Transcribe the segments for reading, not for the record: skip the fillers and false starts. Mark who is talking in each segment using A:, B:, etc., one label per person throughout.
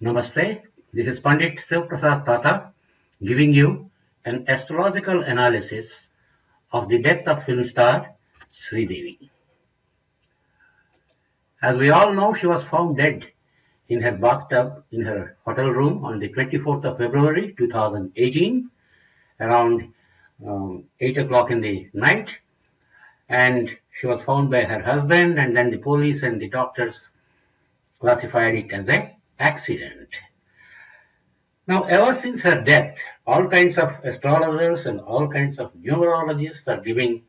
A: Namaste, this is Pandit S.P.Tata giving you an astrological analysis of the death of film star Sridevi. As we all know, she was found dead in her bathtub in her hotel room on the 24th of February 2018 around 8 o'clock in the night, and she was found by her husband, and then the police and the doctors classified it as an accident. Now, ever since her death, all kinds of astrologers and all kinds of numerologists are giving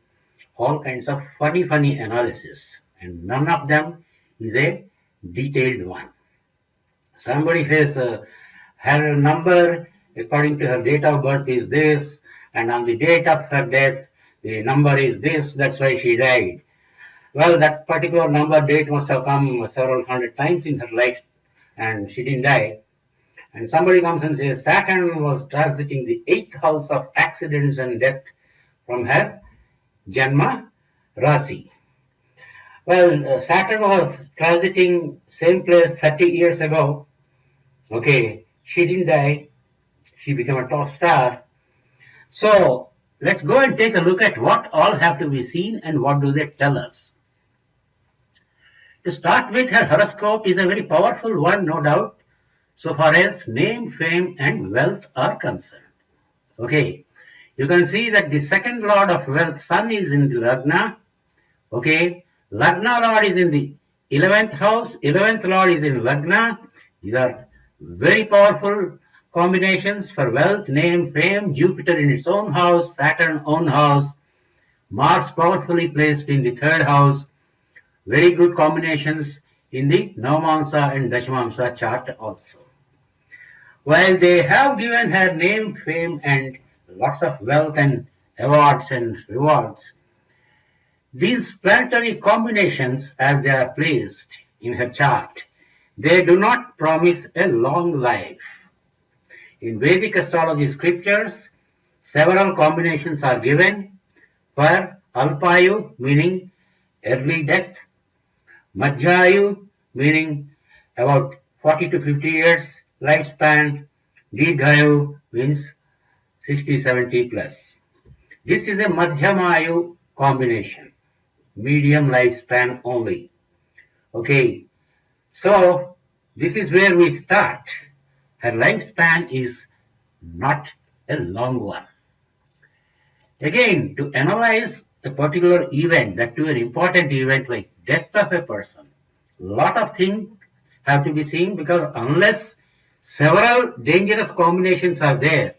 A: all kinds of funny analysis, and none of them is a detailed one. Somebody says her number according to her date of birth is this, and on the date of her death, the number is this, that's why she died. Well, that particular number date must have come several hundred times in her life, and she didn't die. And somebody comes and says Saturn was transiting the 8th house of accidents and death from her Janma Rasi. Well, Saturn was transiting same place 30 years ago. Okay, she didn't die. She became a top star. So let's go and take a look at what all have to be seen and what do they tell us. To start with, her horoscope is a very powerful one, no doubt, so far as name, fame and wealth are concerned. Okay, you can see that the second lord of wealth, Sun, is in the lagna. Okay, lagna lord is in the 11th house, 11th lord is in lagna. These are very powerful combinations for wealth, name, fame. Jupiter in its own house, Saturn own house, Mars powerfully placed in the 3rd house. Very good combinations in the Navamsa and Dashamamsa chart also. While they have given her name, fame and lots of wealth and awards and rewards, these planetary combinations as they are placed in her chart, they do not promise a long life. In Vedic astrology scriptures, several combinations are given for Alpayu, meaning early death, Madhyaayou, meaning about 40 to 50 years lifespan, Dirghayu means 60, 70 plus. This is a Madhyamayu combination, medium lifespan only. Okay, so this is where we start. Her lifespan is not a long one. Again, to analyze a particular event, that too an important event like death of a person, lot of things have to be seen, because unless several dangerous combinations are there,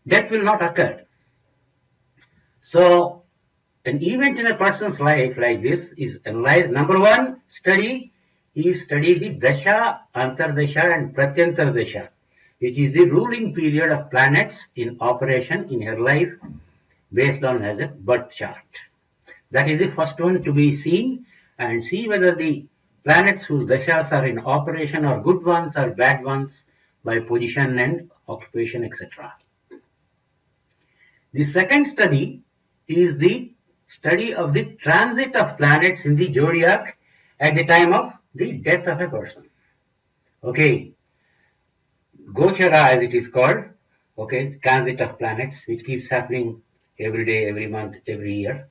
A: death will not occur. So an event in a person's life like this is analyzed. Number one study is study the dasa, antardasa and pratyantardasa, which is the ruling period of planets in operation in her life based on her birth chart. That is the first one to be seen, and see whether the planets whose dashas are in operation are good ones or bad ones by position and occupation, etc. The second study is the study of the transit of planets in the zodiac at the time of the death of a person. Okay, Gochara as it is called, okay, transit of planets, which keeps happening every day, every month, every year.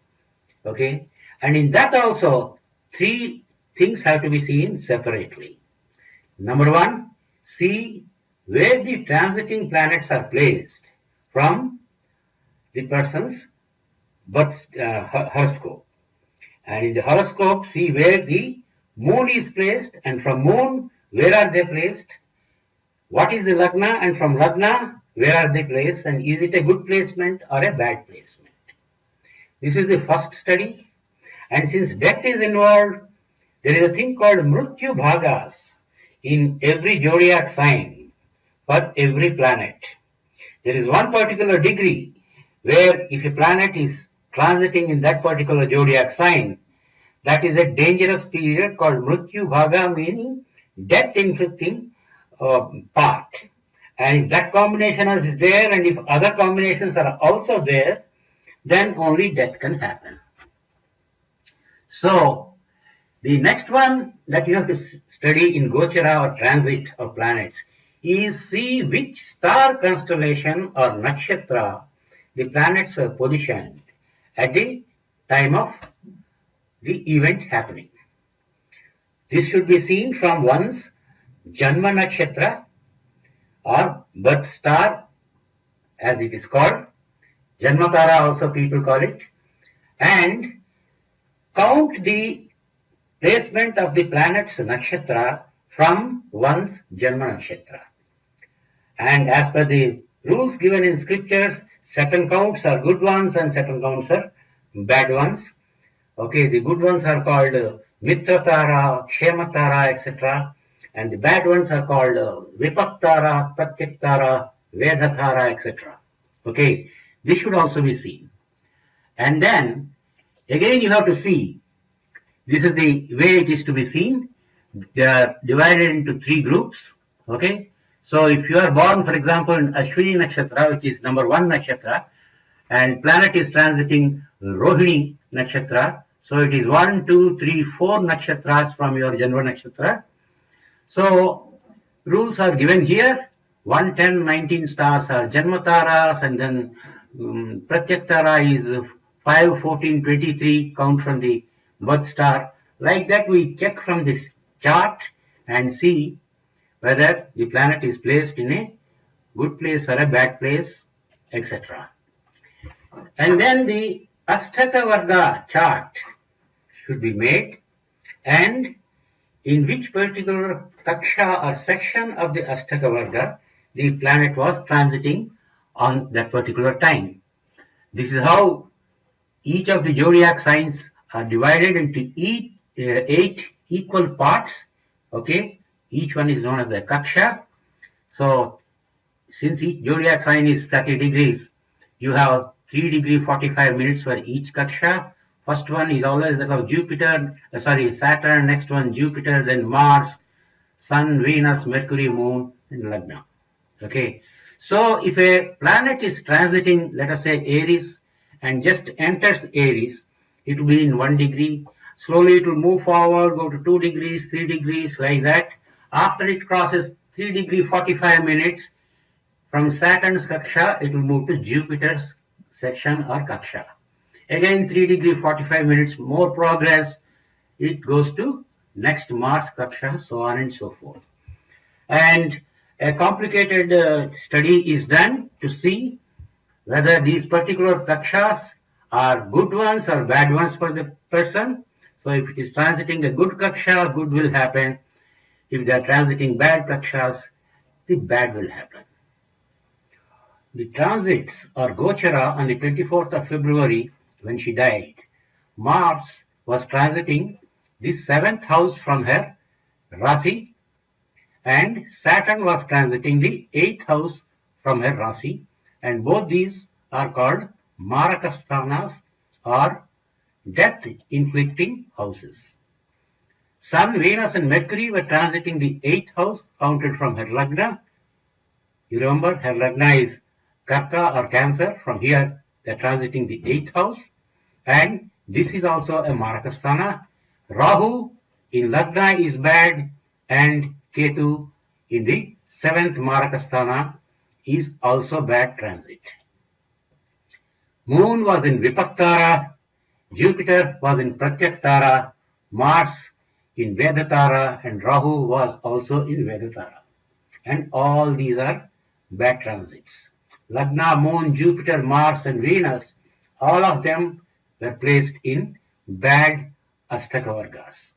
A: Okay, and in that also, three things have to be seen separately. Number one, see where the transiting planets are placed from the person's birth horoscope. And in the horoscope, see where the moon is placed, and from moon, where are they placed? What is the lagna, and from lagna, where are they placed, and is it a good placement or a bad placement? This is the first study. And since death is involved, there is a thing called Mrutyu bhagas in every zodiac sign for every planet. There is one particular degree where if a planet is transiting in that particular zodiac sign, that is a dangerous period called Mrutyu bhaga, meaning death inflicting part. And if that combination is there, and if other combinations are also there, then only death can happen. So The next one that you have to study in Gochara or transit of planets is see which star constellation or nakshatra the planets were positioned at the time of the event happening. This should be seen from one's Janma nakshatra or birth star as it is called. Janmatara also people call it. And count the placement of the planet's nakshatra from one's Janma nakshatra. And as per the rules given in scriptures, certain counts are good ones and certain counts are bad ones. Okay, the good ones are called Mitratara, Kshematara, etc. And the bad ones are called Vipaktara, Pratyaktara, Vedatara, etc. Okay, this should also be seen. And then, again you have to see, this is the way it is to be seen. They are divided into three groups. Okay, so if you are born, for example, in Ashwini Nakshatra, which is number 1 Nakshatra, and planet is transiting Rohini Nakshatra, so it is 1, 2, 3, 4 Nakshatras from your Janma Nakshatra. So rules are given here. 1, 10, 19 stars are Janmataras, and then Pratyaktara is 5, 14, 23, count from the birth star. Like that we check from this chart and see whether the planet is placed in a good place or a bad place, etc. And then the Astaka Varga chart should be made, and in which particular kaksha or section of the Astaka Varga the planet was transiting on that particular time. This is how each of the zodiac signs are divided into 8 equal parts. Okay, each one is known as the kaksha. So since each zodiac sign is 30 degrees, you have 3 degree 45 minutes for each kaksha. First one is always that of Saturn, next one Jupiter, then Mars, Sun, Venus, Mercury, Moon, and Lagna. Okay, so if a planet is transiting, let us say Aries, and just enters Aries, it will be in 1 degree. Slowly it will move forward, go to 2 degrees, 3 degrees, like that. After it crosses 3 degree 45 minutes, from Saturn's kaksha, it will move to Jupiter's section or kaksha. Again 3 degree 45 minutes, more progress, it goes to next Mars kaksha, so on and so forth. And a complicated study is done to see whether these particular kakshas are good ones or bad ones for the person. So if it is transiting a good kaksha, good will happen. If they are transiting bad kakshas, the bad will happen. The transits or Gochara on the 24th of February when she died, Mars was transiting the 7th house from her Rasi, and Saturn was transiting the 8th house from her Rasi, and both these are called Marakasthanas or death inflicting houses. Sun, Venus and Mercury were transiting the 8th house counted from her lagna. You remember her lagna is Karka or Cancer. From here they are transiting the 8th house, and this is also a Marakasthana. Rahu in lagna is bad, and Ketu in the 7th Marakasthana is also bad transit. Moon was in Vipaktara, Jupiter was in Pratyaktara, Mars in Vedatara, and Rahu was also in Vedatara. And all these are bad transits. Lagna, Moon, Jupiter, Mars and Venus, all of them were placed in bad Astakavargas.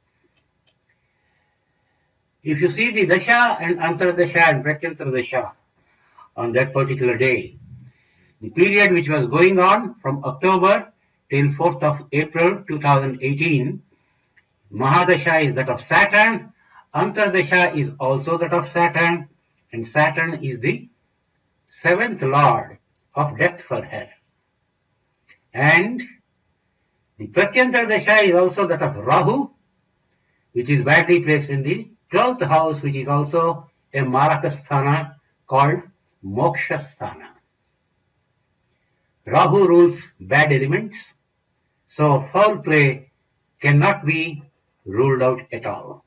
A: If you see the dasha and antardasa and pratyantardasa on that particular day, the period which was going on from October till 4th of April 2018, Mahadasha is that of Saturn, Antardasha is also that of Saturn, and Saturn is the 7th lord of death for her. And the Pratyantardasha is also that of Rahu, which is badly placed in the 12th house, which is also a Marakasthana called Mokshasthana. Rahu rules bad elements, so foul play cannot be ruled out at all.